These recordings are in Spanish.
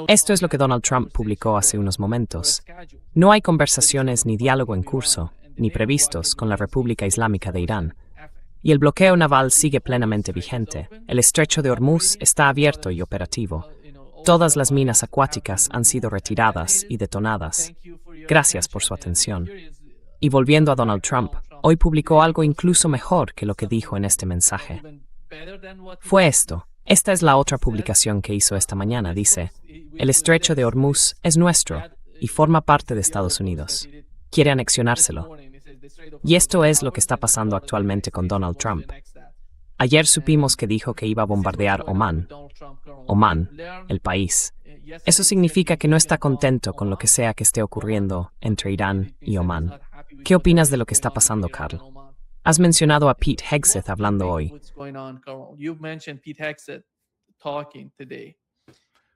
Esto es lo que Donald Trump publicó hace unos momentos. No hay conversaciones ni diálogo en curso, ni previstos, con la República Islámica de Irán. Y el bloqueo naval sigue plenamente vigente. El estrecho de Hormuz está abierto y operativo. Todas las minas acuáticas han sido retiradas y detonadas. Gracias por su atención. Y volviendo a Donald Trump, hoy publicó algo incluso mejor que lo que dijo en este mensaje. Fue esto. Esta es la otra publicación que hizo esta mañana. Dice, el estrecho de Hormuz es nuestro y forma parte de Estados Unidos. Quiere anexionárselo. Y esto es lo que está pasando actualmente con Donald Trump. Ayer supimos que dijo que iba a bombardear Omán. Omán, el país. Eso significa que no está contento con lo que sea que esté ocurriendo entre Irán y Omán. ¿Qué opinas de lo que está pasando, Carl? Has mencionado a Pete Hegseth hablando hoy.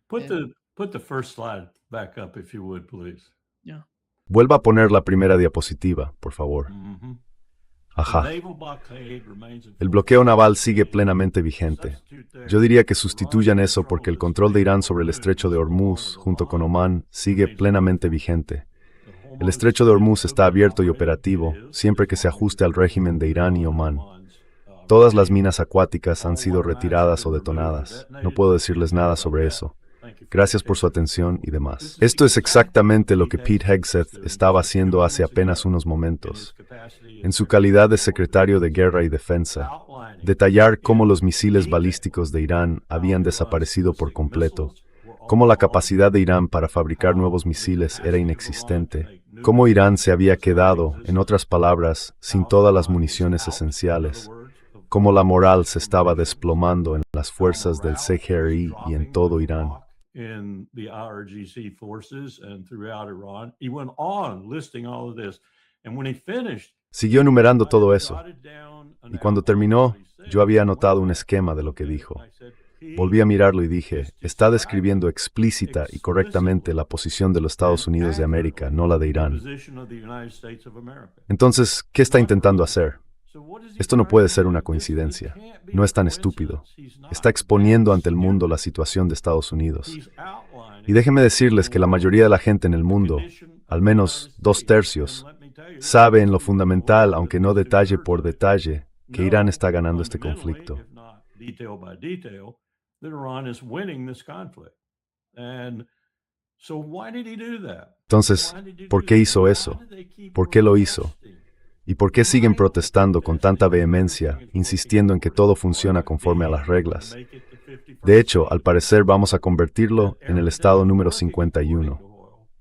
Put the first slide back up, if you would, please. Vuelva a poner la primera diapositiva, por favor. Ajá. El bloqueo naval sigue plenamente vigente. Yo diría que sustituyan eso porque el control de Irán sobre el estrecho de Hormuz, junto con Omán, sigue plenamente vigente. El estrecho de Hormuz está abierto y operativo, siempre que se ajuste al régimen de Irán y Omán. Todas las minas acuáticas han sido retiradas o detonadas. No puedo decirles nada sobre eso. Gracias por su atención y demás. Esto es exactamente lo que Pete Hegseth estaba haciendo hace apenas unos momentos. En su calidad de secretario de Guerra y Defensa, detallar cómo los misiles balísticos de Irán habían desaparecido por completo, cómo la capacidad de Irán para fabricar nuevos misiles era inexistente, cómo Irán se había quedado, en otras palabras, sin todas las municiones esenciales, cómo la moral se estaba desplomando en las fuerzas del CGRI y en todo Irán. In the IRGC forces and throughout Iran. He went on listing all of this. And when he finished, siguió enumerando todo eso. Y cuando terminó, yo había anotado un esquema de lo que dijo. Volví a mirarlo y dije, está describiendo explícita y correctamente la posición de los Estados Unidos de América, no la de Irán. Entonces, ¿qué está intentando hacer? Esto no puede ser una coincidencia. No es tan estúpido. Está exponiendo ante el mundo la situación de Estados Unidos. Y déjenme decirles que la mayoría de la gente en el mundo, al menos 2/3, sabe en lo fundamental, aunque no detalle por detalle, que Irán está ganando este conflicto. Entonces, ¿por qué hizo eso? ¿Por qué lo hizo? ¿Y por qué siguen protestando con tanta vehemencia, insistiendo en que todo funciona conforme a las reglas? De hecho, al parecer vamos a convertirlo en el estado número 51.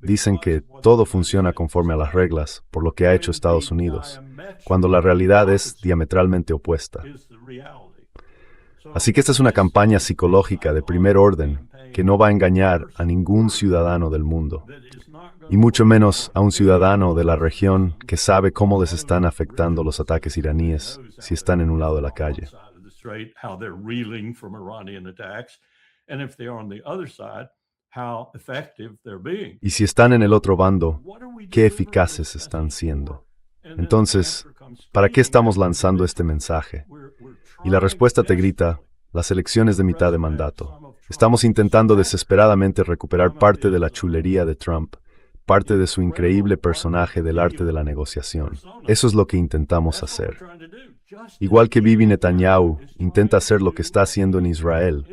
Dicen que todo funciona conforme a las reglas, por lo que ha hecho Estados Unidos, cuando la realidad es diametralmente opuesta. Así que esta es una campaña psicológica de primer orden que no va a engañar a ningún ciudadano del mundo, y mucho menos a un ciudadano de la región que sabe cómo les están afectando los ataques iraníes si están en un lado de la calle. Y si están en el otro bando, ¿qué eficaces están siendo? Entonces, ¿para qué estamos lanzando este mensaje? Y la respuesta te grita, las elecciones de mitad de mandato. Estamos intentando desesperadamente recuperar parte de la chulería de Trump, parte de su increíble personaje del arte de la negociación. Eso es lo que intentamos hacer. Igual que Bibi Netanyahu intenta hacer lo que está haciendo en Israel,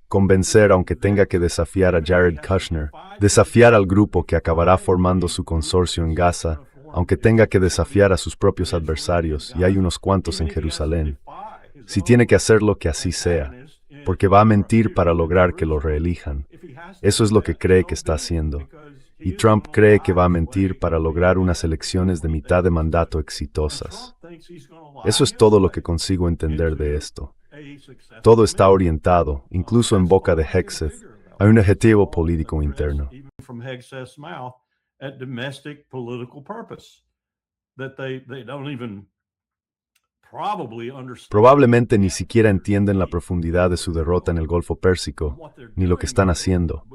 convencer aunque tenga que desafiar a Jared Kushner, desafiar al grupo que acabará formando su consorcio en Gaza, aunque tenga que desafiar a sus propios adversarios, y hay unos cuantos en Jerusalén. Si tiene que hacerlo, que así sea, porque va a mentir para lograr que lo reelijan. Eso es lo que cree que está haciendo. Y Trump cree que va a mentir para lograr unas elecciones de mitad de mandato exitosas. Eso es todo lo que consigo entender de esto. Todo está orientado, incluso en boca de Hegseth, a un objetivo político interno. Probablemente ni siquiera entienden la profundidad de su derrota en el Golfo Pérsico, ni lo que están haciendo,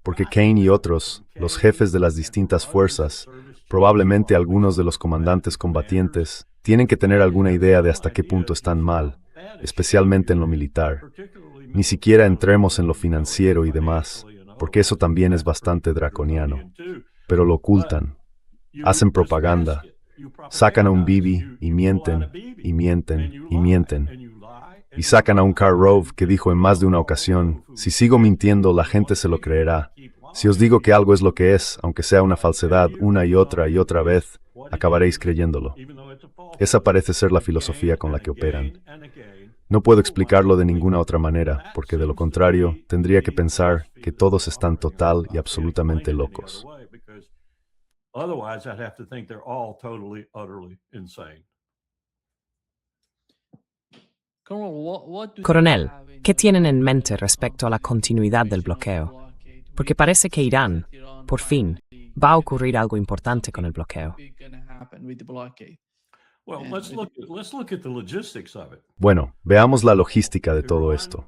porque Kane y otros, los jefes de las distintas fuerzas, probablemente algunos de los comandantes combatientes, tienen que tener alguna idea de hasta qué punto están mal, especialmente en lo militar. Ni siquiera entremos en lo financiero y demás, porque eso también es bastante draconiano. Pero lo ocultan, hacen propaganda, sacan a un Bibi y mienten, y mienten, y mienten. Y sacan a un Karl Rove que dijo en más de una ocasión, si sigo mintiendo la gente se lo creerá. Si os digo que algo es lo que es, aunque sea una falsedad una y otra vez, acabaréis creyéndolo. Esa parece ser la filosofía con la que operan. No puedo explicarlo de ninguna otra manera, porque de lo contrario, tendría que pensar que todos están total y absolutamente locos. Otherwise, I'd have to think they're all totally, utterly insane. Coronel, ¿qué tienen en mente respecto a la continuidad del bloqueo? Porque parece que Irán, por fin, va a ocurrir algo importante con el bloqueo. Well, let's look at the logistics of it. Bueno, veamos la logística de todo esto.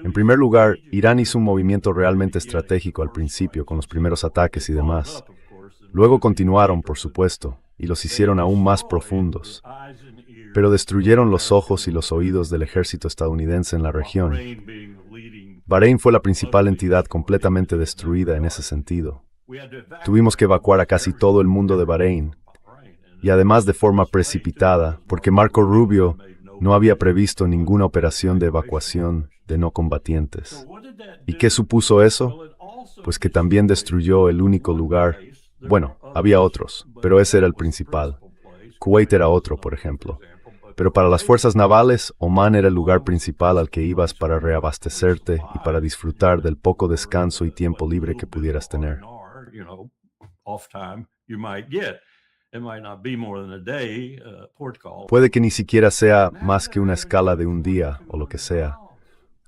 En primer lugar, Irán hizo un movimiento realmente estratégico al principio con los primeros ataques y demás. Luego continuaron, por supuesto, y los hicieron aún más profundos. Pero destruyeron los ojos y los oídos del ejército estadounidense en la región. Bahrein fue la principal entidad completamente destruida en ese sentido. Tuvimos que evacuar a casi todo el mundo de Bahrein, y además de forma precipitada, porque Marco Rubio no había previsto ninguna operación de evacuación de no combatientes. ¿Y qué supuso eso? Pues que también destruyó el único lugar. Bueno, había otros, pero ese era el principal. Kuwait era otro, por ejemplo. Pero para las fuerzas navales, Omán era el lugar principal al que ibas para reabastecerte y para disfrutar del poco descanso y tiempo libre que pudieras tener. Puede que ni siquiera sea más que una escala de un día o lo que sea.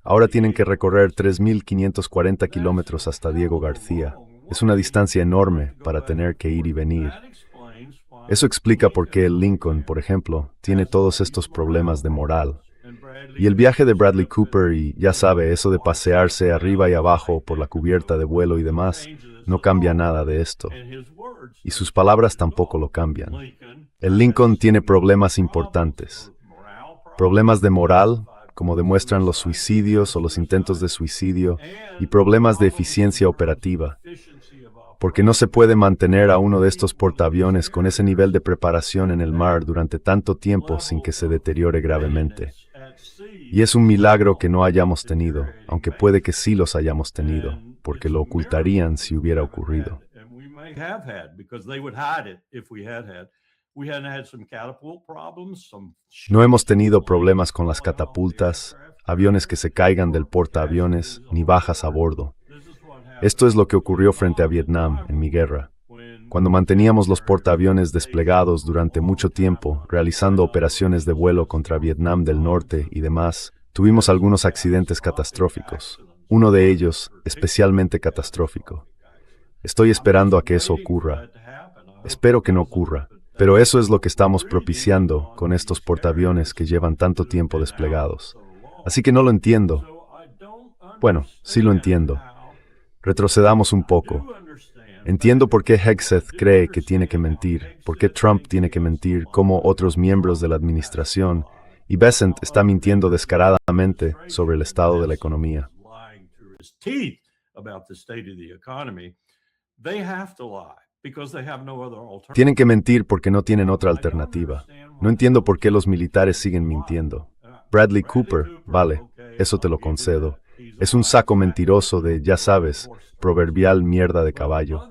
Ahora tienen que recorrer 3.540 kilómetros hasta Diego García. Es una distancia enorme para tener que ir y venir. Eso explica por qué el Lincoln, por ejemplo, tiene todos estos problemas de moral. Y el viaje de Bradley Cooper y, ya sabe, eso de pasearse arriba y abajo por la cubierta de vuelo y demás, no cambia nada de esto. Y sus palabras tampoco lo cambian. El Lincoln tiene problemas importantes. Problemas de moral, como demuestran los suicidios o los intentos de suicidio, y problemas de eficiencia operativa. Porque no se puede mantener a uno de estos portaaviones con ese nivel de preparación en el mar durante tanto tiempo sin que se deteriore gravemente. Y es un milagro que no hayamos tenido, aunque puede que sí los hayamos tenido, porque lo ocultarían si hubiera ocurrido. No hemos tenido problemas con las catapultas, aviones que se caigan del portaaviones, ni bajas a bordo. Esto es lo que ocurrió frente a Vietnam en mi guerra. Cuando manteníamos los portaaviones desplegados durante mucho tiempo, realizando operaciones de vuelo contra Vietnam del Norte y demás, tuvimos algunos accidentes catastróficos. Uno de ellos, especialmente catastrófico. Estoy esperando a que eso ocurra. Espero que no ocurra. Pero eso es lo que estamos propiciando con estos portaaviones que llevan tanto tiempo desplegados. Así que no lo entiendo. Bueno, sí lo entiendo. Retrocedamos un poco. Entiendo por qué Hegseth cree que tiene que mentir, por qué Trump tiene que mentir, como otros miembros de la administración, y Bessent está mintiendo descaradamente sobre el estado de la economía. Tienen que mentir porque no tienen otra alternativa. No entiendo por qué los militares siguen mintiendo. Bradley Cooper, vale, eso te lo concedo. Es un saco mentiroso de, ya sabes, proverbial mierda de caballo.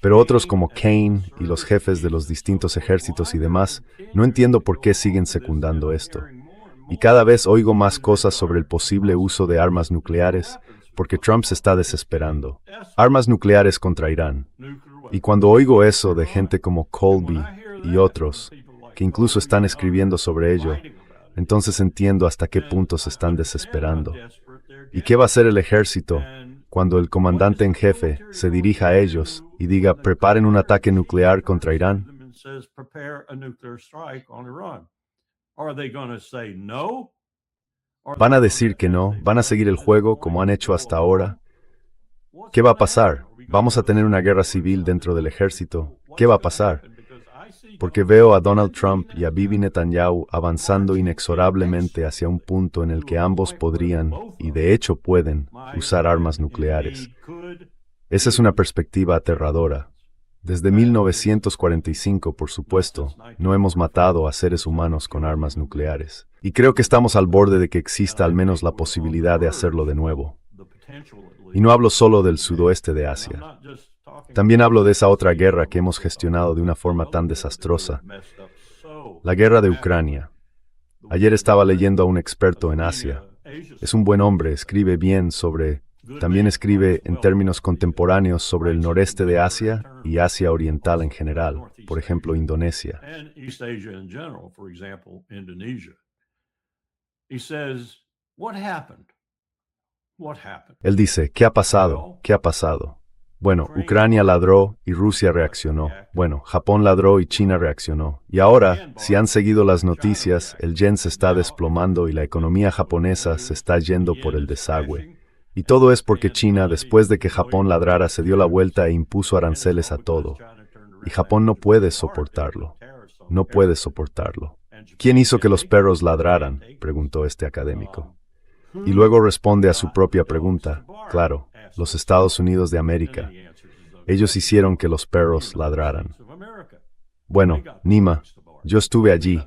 Pero otros como Kane y los jefes de los distintos ejércitos y demás, no entiendo por qué siguen secundando esto. Y cada vez oigo más cosas sobre el posible uso de armas nucleares, porque Trump se está desesperando. Armas nucleares contra Irán. Y cuando oigo eso de gente como Colby y otros, que incluso están escribiendo sobre ello, entonces entiendo hasta qué punto se están desesperando. ¿Y qué va a hacer el ejército cuando el comandante en jefe se dirija a ellos y diga, preparen un ataque nuclear contra Irán? ¿Van a decir que no? ¿Van a seguir el juego como han hecho hasta ahora? ¿Qué va a pasar? ¿Vamos a tener una guerra civil dentro del ejército? ¿Qué va a pasar? porque veo a Donald Trump y a Bibi Netanyahu avanzando inexorablemente hacia un punto en el que ambos podrían, y de hecho pueden, usar armas nucleares. Esa es una perspectiva aterradora. Desde 1945, por supuesto, no hemos matado a seres humanos con armas nucleares. Y creo que estamos al borde de que exista al menos la posibilidad de hacerlo de nuevo. Y no hablo solo del sudoeste de Asia. También hablo de esa otra guerra que hemos gestionado de una forma tan desastrosa. La guerra de Ucrania. Ayer estaba leyendo a un experto en Asia. Es un buen hombre, escribe bien sobre... También escribe en términos contemporáneos sobre el noreste de Asia y Asia Oriental en general, por ejemplo, Indonesia. Él dice, ¿qué ha pasado? ¿Qué ha pasado? Bueno, Ucrania ladró y Rusia reaccionó. Bueno, Japón ladró y China reaccionó. Y ahora, si han seguido las noticias, el yen se está desplomando y la economía japonesa se está yendo por el desagüe. Y todo es porque China, después de que Japón ladrara, se dio la vuelta e impuso aranceles a todo. Y Japón no puede soportarlo. No puede soportarlo. ¿Quién hizo que los perros ladraran?, preguntó este académico. Y luego responde a su propia pregunta. Claro, los Estados Unidos de América. Ellos hicieron que los perros ladraran. Bueno, Nima, yo estuve allí.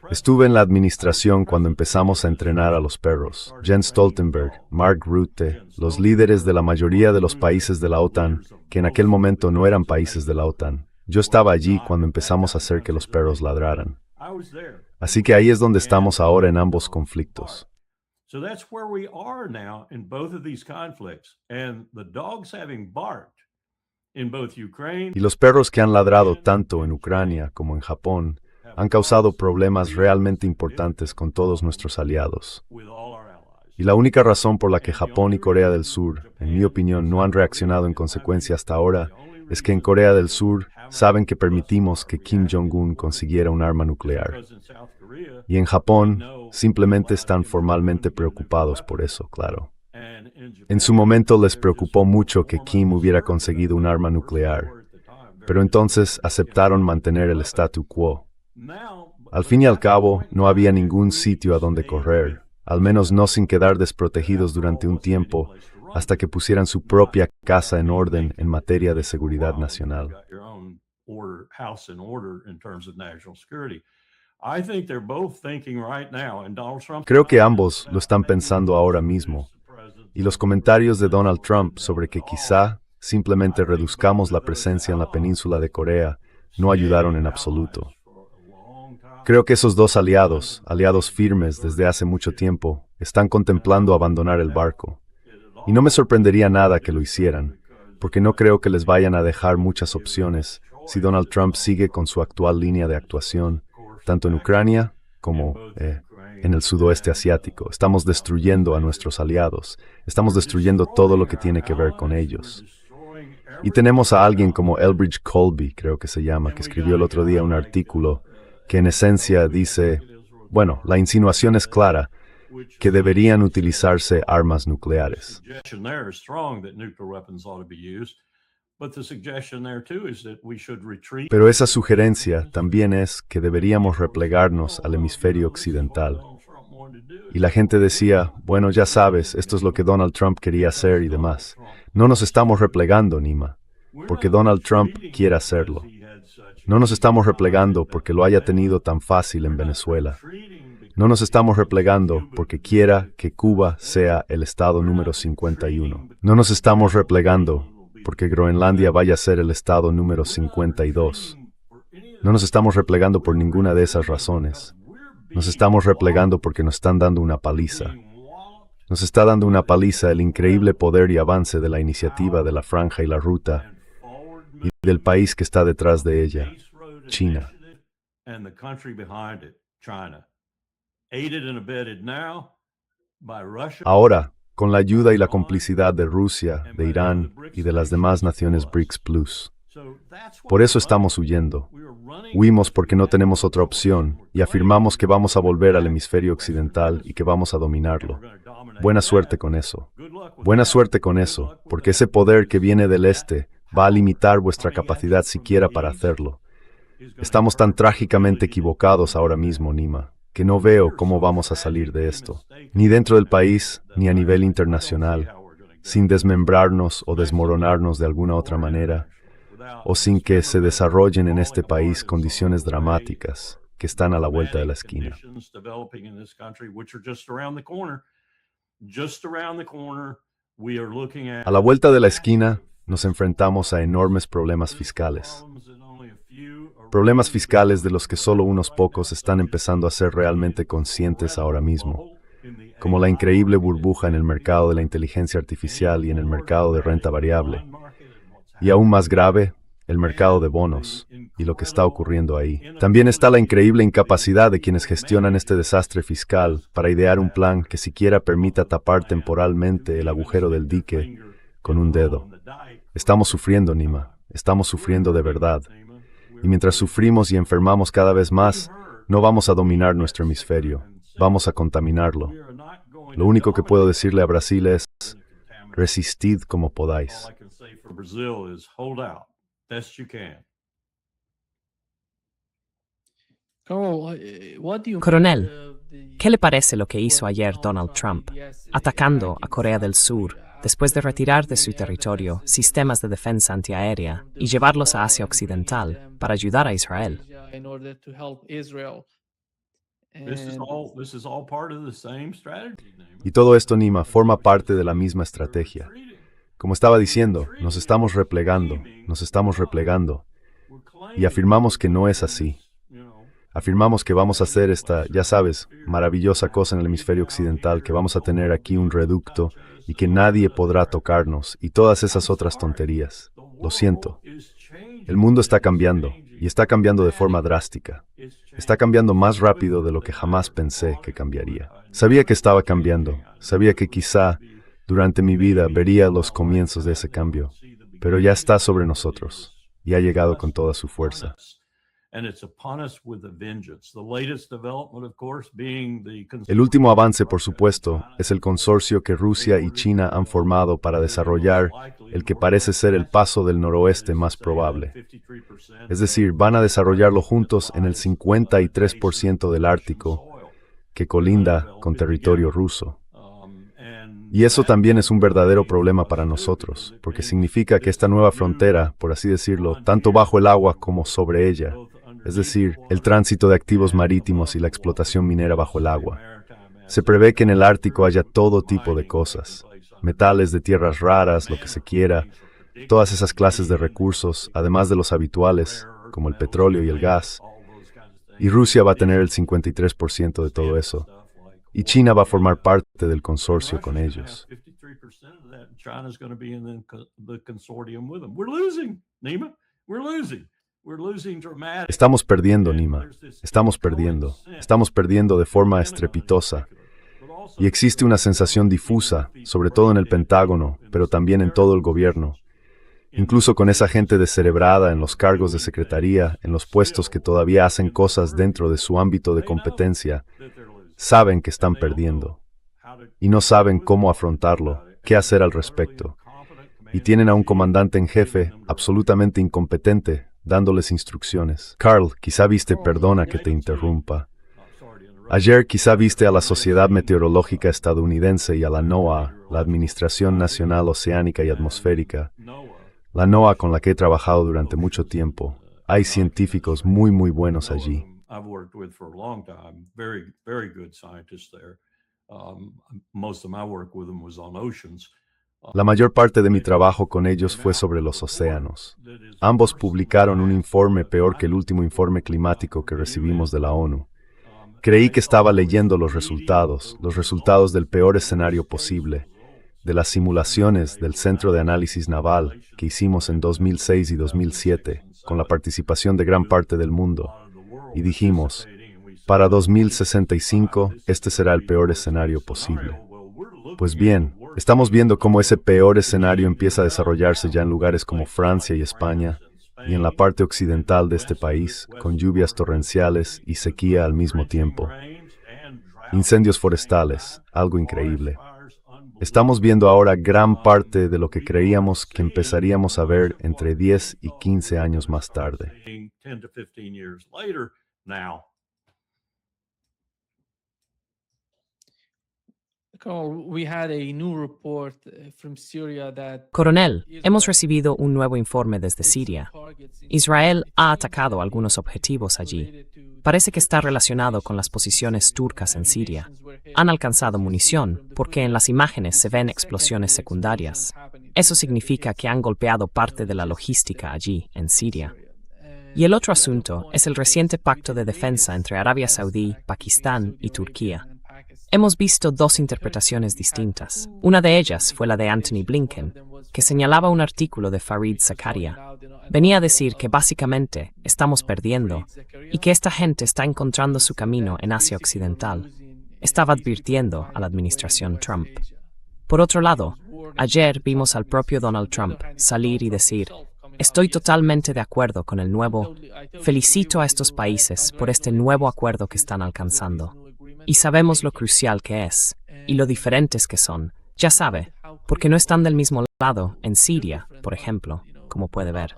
Estuve en la administración cuando empezamos a entrenar a los perros. Jens Stoltenberg, Mark Rutte, los líderes de la mayoría de los países de la OTAN, que en aquel momento no eran países de la OTAN. Yo estaba allí cuando empezamos a hacer que los perros ladraran. Así que ahí es donde estamos ahora en ambos conflictos. So that's where we are now in both of these conflicts. And the dogs having barked in both Ukraine. Y los perros que han ladrado tanto en Ucrania como en Japón han causado problemas realmente importantes con todos nuestros aliados. Y la única razón por la que Japón y Corea del Sur, en mi opinión, no han reaccionado en consecuencia hasta ahora, es que en Corea del Sur saben que permitimos que Kim Jong-un consiguiera un arma nuclear. Y en Japón simplemente están formalmente preocupados por eso, claro. En su momento les preocupó mucho que Kim hubiera conseguido un arma nuclear, pero entonces aceptaron mantener el statu quo. Al fin y al cabo, no había ningún sitio a donde correr, al menos no sin quedar desprotegidos durante un tiempo, hasta que pusieran su propia casa en orden en materia de seguridad nacional. Creo que ambos lo están pensando ahora mismo, y los comentarios de Donald Trump sobre que quizá simplemente reduzcamos la presencia en la península de Corea no ayudaron en absoluto. Creo que esos dos aliados firmes desde hace mucho tiempo, están contemplando abandonar el barco. Y no me sorprendería nada que lo hicieran, porque no creo que les vayan a dejar muchas opciones si Donald Trump sigue con su actual línea de actuación, tanto en Ucrania como en el sudoeste asiático. Estamos destruyendo a nuestros aliados, estamos destruyendo todo lo que tiene que ver con ellos. Y tenemos a alguien como Elbridge Colby, creo que se llama, que escribió el otro día un artículo que en esencia dice, bueno, la insinuación es clara, que deberían utilizarse armas nucleares. Pero esa sugerencia también es que deberíamos replegarnos al hemisferio occidental. Y la gente decía, bueno, ya sabes, esto es lo que Donald Trump quería hacer y demás. No nos estamos replegando, Nima, porque Donald Trump quiere hacerlo. No nos estamos replegando porque lo haya tenido tan fácil en Venezuela. No nos estamos replegando porque quiera que Cuba sea el estado número 51. No nos estamos replegando porque Groenlandia vaya a ser el estado número 52. No nos estamos replegando por ninguna de esas razones. Nos estamos replegando porque nos están dando una paliza. Nos está dando una paliza el increíble poder y avance de la iniciativa de la Franja y la Ruta y del país que está detrás de ella, China. Ahora, con la ayuda y la complicidad de Rusia, de Irán y de las demás naciones BRICS Plus. Por eso estamos huyendo. Huimos porque no tenemos otra opción y afirmamos que vamos a volver al hemisferio occidental y que vamos a dominarlo. Buena suerte con eso. Buena suerte con eso, porque ese poder que viene del este va a limitar vuestra capacidad siquiera para hacerlo. Estamos tan trágicamente equivocados ahora mismo, Nima, que no veo cómo vamos a salir de esto, ni dentro del país, ni a nivel internacional, sin desmembrarnos o desmoronarnos de alguna otra manera, o sin que se desarrollen en este país condiciones dramáticas que están a la vuelta de la esquina. A la vuelta de la esquina, nos enfrentamos a enormes problemas fiscales. Problemas fiscales de los que solo unos pocos están empezando a ser realmente conscientes ahora mismo, como la increíble burbuja en el mercado de la inteligencia artificial y en el mercado de renta variable. Y aún más grave, el mercado de bonos y lo que está ocurriendo ahí. También está la increíble incapacidad de quienes gestionan este desastre fiscal para idear un plan que siquiera permita tapar temporalmente el agujero del dique con un dedo. Estamos sufriendo, Nima. Estamos sufriendo de verdad. Y mientras sufrimos y enfermamos cada vez más, no vamos a dominar nuestro hemisferio. Vamos a contaminarlo. Lo único que puedo decirle a Brasil es, resistid como podáis. Coronel, ¿qué le parece lo que hizo ayer Donald Trump, atacando a Corea del Sur después de retirar de su territorio sistemas de defensa antiaérea y llevarlos a Asia Occidental para ayudar a Israel? Y todo esto, Nima, forma parte de la misma estrategia. Como estaba diciendo, nos estamos replegando, y afirmamos que no es así. Afirmamos que vamos a hacer esta, ya sabes, maravillosa cosa en el hemisferio occidental, que vamos a tener aquí un reducto y que nadie podrá tocarnos, y todas esas otras tonterías. Lo siento. El mundo está cambiando, y está cambiando de forma drástica. Está cambiando más rápido de lo que jamás pensé que cambiaría. Sabía que estaba cambiando, sabía que quizá durante mi vida vería los comienzos de ese cambio, pero ya está sobre nosotros, y ha llegado con toda su fuerza. El último avance, por supuesto, es el consorcio que Rusia y China han formado para desarrollar el que parece ser el paso del noroeste más probable. Es decir, van a desarrollarlo juntos en el 53% del Ártico, que colinda con territorio ruso. Y eso también es un verdadero problema para nosotros, porque significa que esta nueva frontera, por así decirlo, tanto bajo el agua como sobre ella, es decir, el tránsito de activos marítimos y la explotación minera bajo el agua. Se prevé que en el Ártico haya todo tipo de cosas, metales de tierras raras, lo que se quiera, todas esas clases de recursos, además de los habituales, como el petróleo y el gas. Y Rusia va a tener el 53% de todo eso. Y China va a formar parte del consorcio con ellos. Estamos perdiendo, Nima. Estamos perdiendo de forma estrepitosa. Y existe una sensación difusa, sobre todo en el Pentágono, pero también en todo el gobierno. Incluso con esa gente descerebrada en los cargos de secretaría, en los puestos que todavía hacen cosas dentro de su ámbito de competencia, saben que están perdiendo. Y no saben cómo afrontarlo, qué hacer al respecto. Y tienen a un comandante en jefe absolutamente incompetente, dándoles instrucciones. Carl, quizá viste, perdona que te interrumpa. Ayer quizá viste a la Sociedad Meteorológica Estadounidense y a la NOAA, la Administración Nacional Oceánica y Atmosférica. La NOAA, con la que he trabajado durante mucho tiempo. Hay científicos muy buenos allí. La mayor parte de mi trabajo con ellos fue sobre los océanos. Ambos publicaron un informe peor que el último informe climático que recibimos de la ONU. Creí que estaba leyendo los resultados del peor escenario posible, de las simulaciones del Centro de Análisis Naval que hicimos en 2006 y 2007, con la participación de gran parte del mundo. Y dijimos, para 2065, este será el peor escenario posible. Pues bien, estamos viendo cómo ese peor escenario empieza a desarrollarse ya en lugares como Francia y España, y en la parte occidental de este país, con lluvias torrenciales y sequía al mismo tiempo. Incendios forestales, algo increíble. Estamos viendo ahora gran parte de lo que creíamos que empezaríamos a ver entre 10 y 15 años más tarde. 10 to 15 years later now. Coronel, hemos recibido un nuevo informe desde Siria. Israel ha atacado algunos objetivos allí. Parece que está relacionado con las posiciones turcas en Siria. Han alcanzado munición porque en las imágenes se ven explosiones secundarias. Eso significa que han golpeado parte de la logística allí, en Siria. Y el otro asunto es el reciente pacto de defensa entre Arabia Saudí, Pakistán y Turquía. Hemos visto dos interpretaciones distintas. Una de ellas fue la de Antony Blinken, que señalaba un artículo de Fareed Zakaria. Venía a decir que básicamente estamos perdiendo y que esta gente está encontrando su camino en Asia Occidental. Estaba advirtiendo a la administración Trump. Por otro lado, ayer vimos al propio Donald Trump salir y decir: estoy totalmente de acuerdo con el nuevo. Felicito a estos países por este nuevo acuerdo que están alcanzando. Y sabemos lo crucial que es, y lo diferentes que son. Ya sabe, porque no están del mismo lado en Siria, por ejemplo, como puede ver.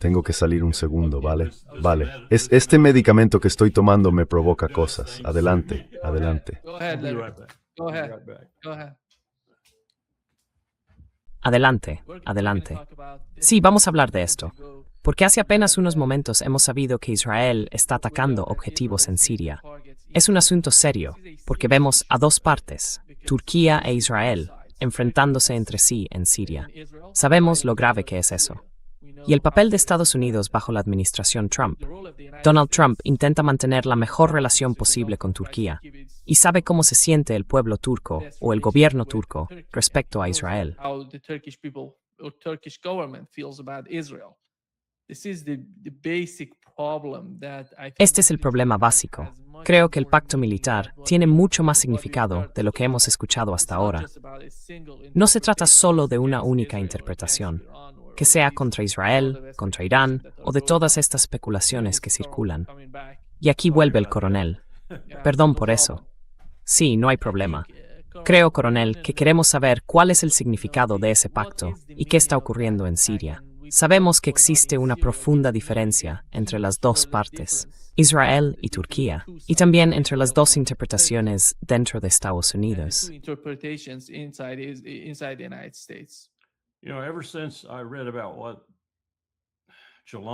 Tengo que salir un segundo, ¿vale? Vale. Este medicamento que estoy tomando me provoca cosas. Adelante, adelante. Adelante, adelante. Sí, vamos a hablar de esto. Porque hace apenas unos momentos hemos sabido que Israel está atacando objetivos en Siria. Es un asunto serio, porque vemos a dos partes, Turquía e Israel, enfrentándose entre sí en Siria. Sabemos lo grave que es eso. Y el papel de Estados Unidos bajo la administración Trump. Donald Trump intenta mantener la mejor relación posible con Turquía, y sabe cómo se siente el pueblo turco o el gobierno turco respecto a Israel. Este es el problema básico. Creo que el pacto militar tiene mucho más significado de lo que hemos escuchado hasta ahora. No se trata solo de una única interpretación, que sea contra Israel, contra Irán o de todas estas especulaciones que circulan. Y aquí vuelve el coronel. Perdón por eso. Sí, no hay problema. Creo, coronel, que queremos saber cuál es el significado de ese pacto y qué está ocurriendo en Siria. Sabemos que existe una profunda diferencia entre las dos partes, Israel y Turquía, y también entre las dos interpretaciones dentro de Estados Unidos.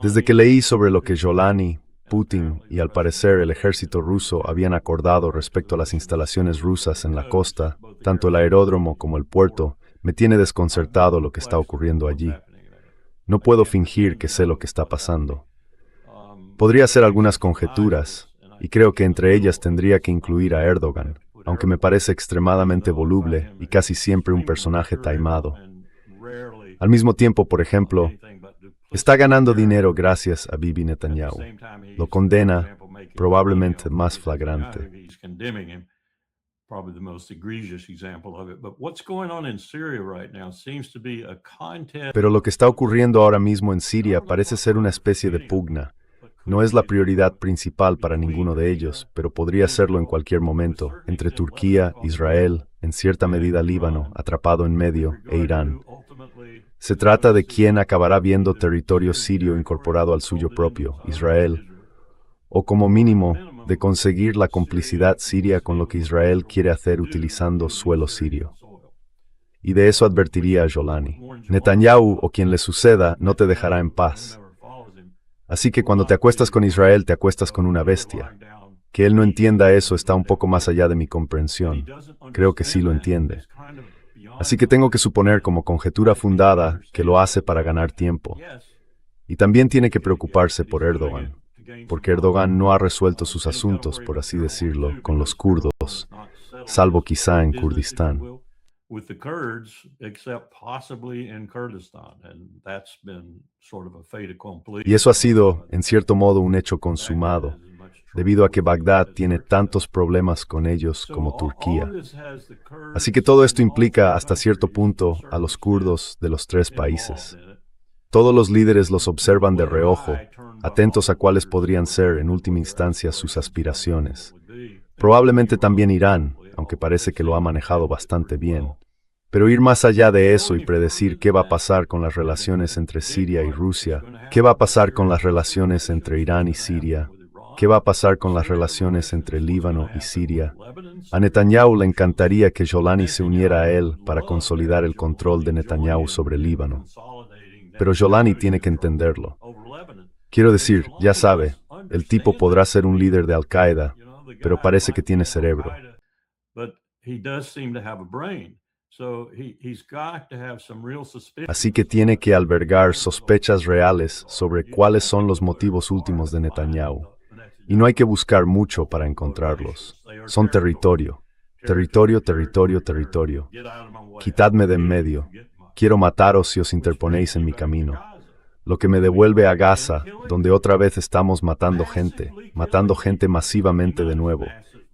Desde que leí sobre lo que Jolani, Putin y al parecer el ejército ruso habían acordado respecto a las instalaciones rusas en la costa, tanto el aeródromo como el puerto, me tiene desconcertado lo que está ocurriendo allí. No puedo fingir que sé lo que está pasando. Podría hacer algunas conjeturas, y creo que entre ellas tendría que incluir a Erdogan, aunque me parece extremadamente voluble y casi siempre un personaje taimado. Al mismo tiempo, por ejemplo, está ganando dinero gracias a Bibi Netanyahu. Lo condena, probablemente más flagrante. Pero lo que está ocurriendo ahora mismo en Siria parece ser una especie de pugna. No es la prioridad principal para ninguno de ellos, pero podría serlo en cualquier momento, entre Turquía, Israel, en cierta medida Líbano, atrapado en medio, e Irán. Se trata de quién acabará viendo territorio sirio incorporado al suyo propio, Israel, o como mínimo, de conseguir la complicidad siria con lo que Israel quiere hacer utilizando suelo sirio. Y de eso advertiría a Jolani. Netanyahu o quien le suceda no te dejará en paz. Así que cuando te acuestas con Israel, te acuestas con una bestia. Que él no entienda eso está un poco más allá de mi comprensión. Creo que sí lo entiende. Así que tengo que suponer como conjetura fundada que lo hace para ganar tiempo. Y también tiene que preocuparse por Erdogan, porque Erdogan no ha resuelto sus asuntos, por así decirlo, con los kurdos, salvo quizá en Kurdistán. Y eso ha sido, en cierto modo, un hecho consumado, debido a que Bagdad tiene tantos problemas con ellos como Turquía. Así que todo esto implica, hasta cierto punto, a los kurdos de los tres países. Todos los líderes los observan de reojo, atentos a cuáles podrían ser, en última instancia, sus aspiraciones. Probablemente también Irán, aunque parece que lo ha manejado bastante bien. Pero ir más allá de eso y predecir qué va a pasar con las relaciones entre Siria y Rusia, qué va a pasar con las relaciones entre Irán y Siria, qué va a pasar con las relaciones entre Líbano y Siria. A Netanyahu le encantaría que Jolani se uniera a él para consolidar el control de Netanyahu sobre Líbano. Pero Jolani tiene que entenderlo. Quiero decir, ya sabe, el tipo podrá ser un líder de Al-Qaeda, pero parece que tiene cerebro. Así que tiene que albergar sospechas reales sobre cuáles son los motivos últimos de Netanyahu. Y no hay que buscar mucho para encontrarlos. Son territorio. Territorio, territorio, territorio. Quitadme de en medio. Quiero mataros si os interponéis en mi camino. Lo que me devuelve a Gaza, donde otra vez estamos matando gente masivamente de nuevo.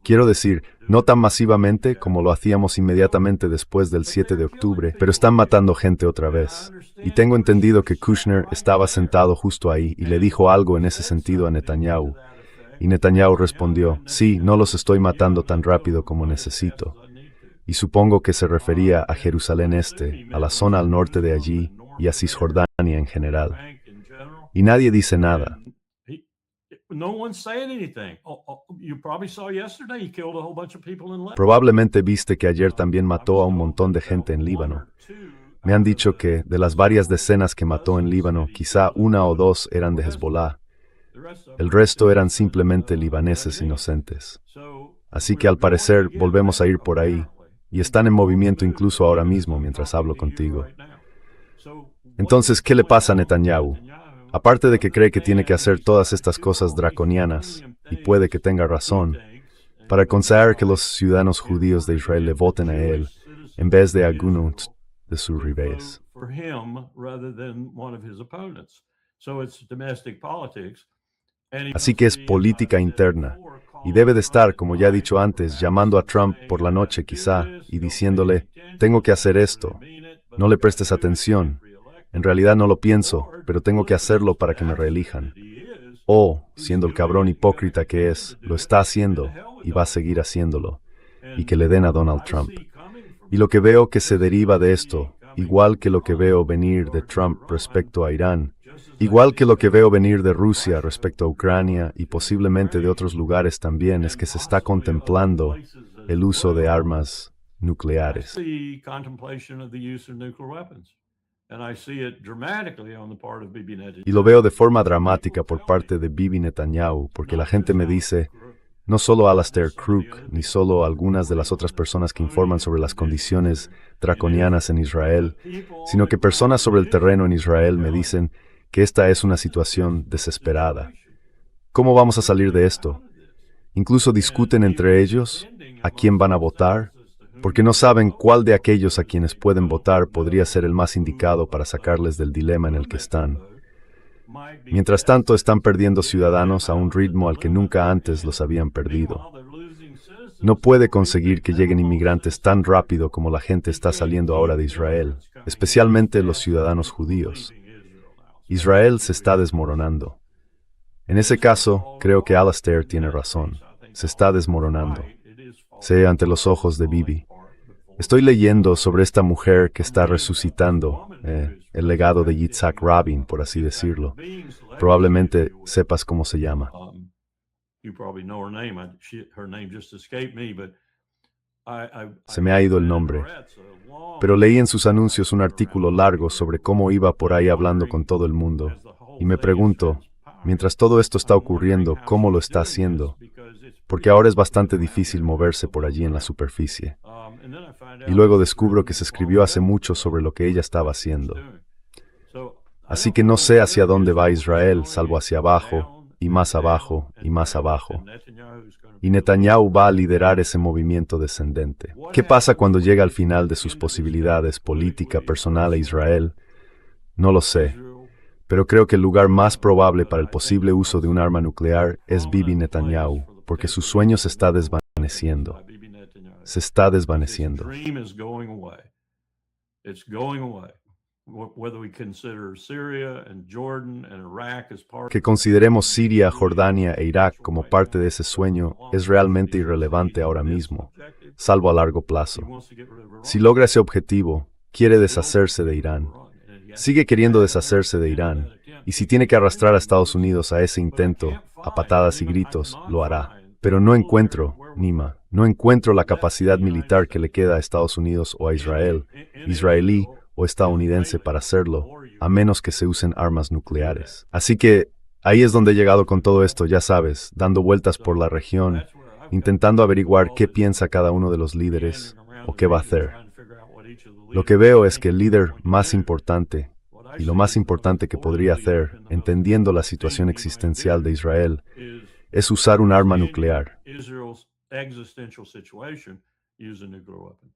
Quiero decir, no tan masivamente como lo hacíamos inmediatamente después del 7 de octubre, pero están matando gente otra vez. Y tengo entendido que Kushner estaba sentado justo ahí y le dijo algo en ese sentido a Netanyahu. Y Netanyahu respondió, sí, no los estoy matando tan rápido como necesito. Y supongo que se refería a Jerusalén Este, a la zona al norte de allí y a Cisjordania en general. Y nadie dice nada. Probablemente viste que ayer también mató a un montón de gente en Líbano. Me han dicho que, de las varias decenas que mató en Líbano, quizá 1 o 2 eran de Hezbollah. El resto eran simplemente libaneses inocentes. Así que al parecer volvemos a ir por ahí, y están en movimiento incluso ahora mismo mientras hablo contigo. Entonces, ¿qué le pasa a Netanyahu? Aparte de que cree que tiene que hacer todas estas cosas draconianas, y puede que tenga razón, para conseguir que los ciudadanos judíos de Israel le voten a él, en vez de a alguno de sus rivales. Así que es política interna, y debe de estar, como ya he dicho antes, llamando a Trump por la noche quizá, y diciéndole, tengo que hacer esto, no le prestes atención. En realidad no lo pienso, pero tengo que hacerlo para que me reelijan. O, siendo el cabrón hipócrita que es, lo está haciendo y va a seguir haciéndolo, y que le den a Donald Trump. Y lo que veo que se deriva de esto, igual que lo que veo venir de Trump respecto a Irán, igual que lo que veo venir de Rusia respecto a Ucrania y posiblemente de otros lugares también, es que se está contemplando el uso de armas nucleares. Y lo veo de forma dramática por parte de Bibi Netanyahu, porque la gente me dice, no solo Alastair Crook, ni solo algunas de las otras personas que informan sobre las condiciones draconianas en Israel, sino que personas sobre el terreno en Israel me dicen que esta es una situación desesperada. ¿Cómo vamos a salir de esto? Incluso discuten entre ellos a quién van a votar, porque no saben cuál de aquellos a quienes pueden votar podría ser el más indicado para sacarles del dilema en el que están. Mientras tanto, están perdiendo ciudadanos a un ritmo al que nunca antes los habían perdido. No puede conseguir que lleguen inmigrantes tan rápido como la gente está saliendo ahora de Israel, especialmente los ciudadanos judíos. Israel se está desmoronando. En ese caso, creo que Alastair tiene razón. Se está desmoronando. Sé ante los ojos de Bibi. Estoy leyendo sobre esta mujer que está resucitando, el legado de Yitzhak Rabin, por así decirlo. Probablemente sepas cómo se llama. Se me ha ido el nombre. Pero leí en sus anuncios un artículo largo sobre cómo iba por ahí hablando con todo el mundo. Y me pregunto, mientras todo esto está ocurriendo, ¿cómo lo está haciendo? Porque ahora es bastante difícil moverse por allí en la superficie. Y luego descubro que se escribió hace mucho sobre lo que ella estaba haciendo. Así que no sé hacia dónde va Israel, salvo hacia abajo, y más abajo, y más abajo. Y Netanyahu va a liderar ese movimiento descendente. ¿Qué pasa cuando llega al final de sus posibilidades política, personal a Israel? No lo sé. Pero creo que el lugar más probable para el posible uso de un arma nuclear es Bibi Netanyahu, porque su sueño se está desvaneciendo. Se está desvaneciendo. whether we consider Syria and Jordan and Iraq as part Que consideremos Siria, Jordania e Irak como parte de ese sueño es realmente irrelevante ahora mismo, salvo a largo plazo. Si logra ese objetivo, quiere deshacerse de Irán. Sigue queriendo deshacerse de Irán, y si tiene que arrastrar a Estados Unidos a ese intento, a patadas y gritos, lo hará. Pero no encuentro, Nima, no encuentro la capacidad militar que le queda a Estados Unidos o a Israel, israelí o estadounidense para hacerlo, a menos que se usen armas nucleares. Así que ahí es donde he llegado con todo esto, ya sabes, dando vueltas por la región, intentando averiguar qué piensa cada uno de los líderes o qué va a hacer. Lo que veo es que el líder más importante, y lo más importante que podría hacer, entendiendo la situación existencial de Israel, es usar un arma nuclear. Israel's existential situation using nuclear weapons.